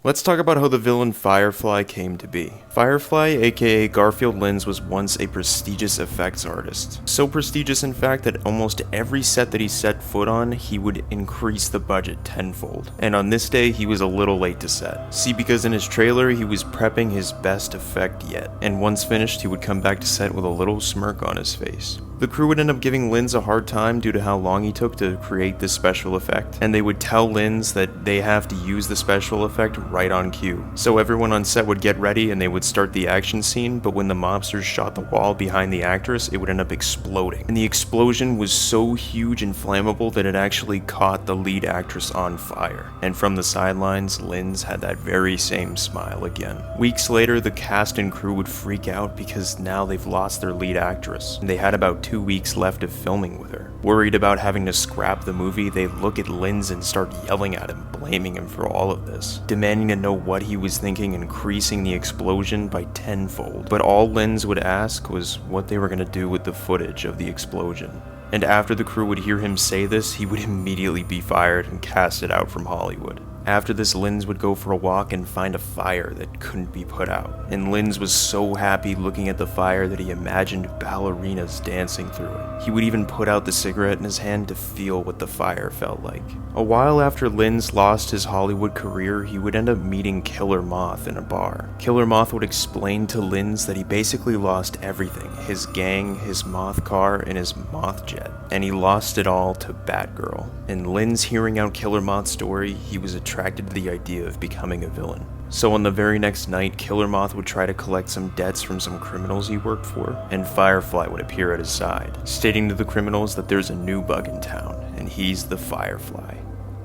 Let's talk about how the villain Firefly came to be. Firefly, aka Garfield Lins, was once a prestigious effects artist. So prestigious in fact that almost every set that he set foot on, he would increase the budget tenfold. And on this day, he was a little late to set. See, because in his trailer, he was prepping his best effect yet. And once finished, he would come back to set with a little smirk on his face. The crew would end up giving Lins a hard time due to how long he took to create this special effect, and they would tell Lins that they have to use the special effect right on cue. So everyone on set would get ready and they would start the action scene, but when the mobsters shot the wall behind the actress, it would end up exploding. And the explosion was so huge and flammable that it actually caught the lead actress on fire. And from the sidelines, Lins had that very same smile again. Weeks later, the cast and crew would freak out because now they've lost their lead actress, and they had about 2 weeks left of filming with her. Worried about having to scrap the movie, they look at Lins and start yelling at him, blaming him for all of this, demanding to know what he was thinking, increasing the explosion by tenfold. But all Lins would ask was what they were going to do with the footage of the explosion. And after the crew would hear him say this, he would immediately be fired and casted out from Hollywood. After this, Lins would go for a walk and find a fire that couldn't be put out. And Lins was so happy looking at the fire that he imagined ballerinas dancing through it. He would even put out the cigarette in his hand to feel what the fire felt like. A while after Lins lost his Hollywood career, he would end up meeting Killer Moth in a bar. Killer Moth would explain to Lins that he basically lost everything: his gang, his moth car, and his moth jet. And he lost it all to Batgirl. And Lins, hearing out Killer Moth's story, he was attracted to the idea of becoming a villain. So on the very next night, Killer Moth would try to collect some debts from some criminals he worked for, and Firefly would appear at his side, stating to the criminals that there's a new bug in town, and he's the Firefly.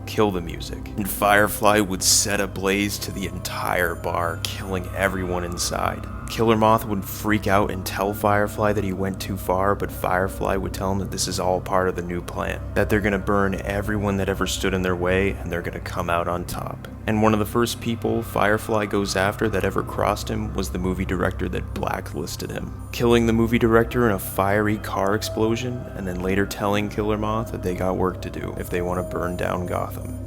Kill the music. And Firefly would set ablaze to the entire bar, killing everyone inside. Killer Moth would freak out and tell Firefly that he went too far, but Firefly would tell him that this is all part of the new plan, that they're gonna burn everyone that ever stood in their way, and they're gonna come out on top. And one of the first people Firefly goes after that ever crossed him was the movie director that blacklisted him, killing the movie director in a fiery car explosion, and then later telling Killer Moth that they got work to do if they want to burn down Gotham.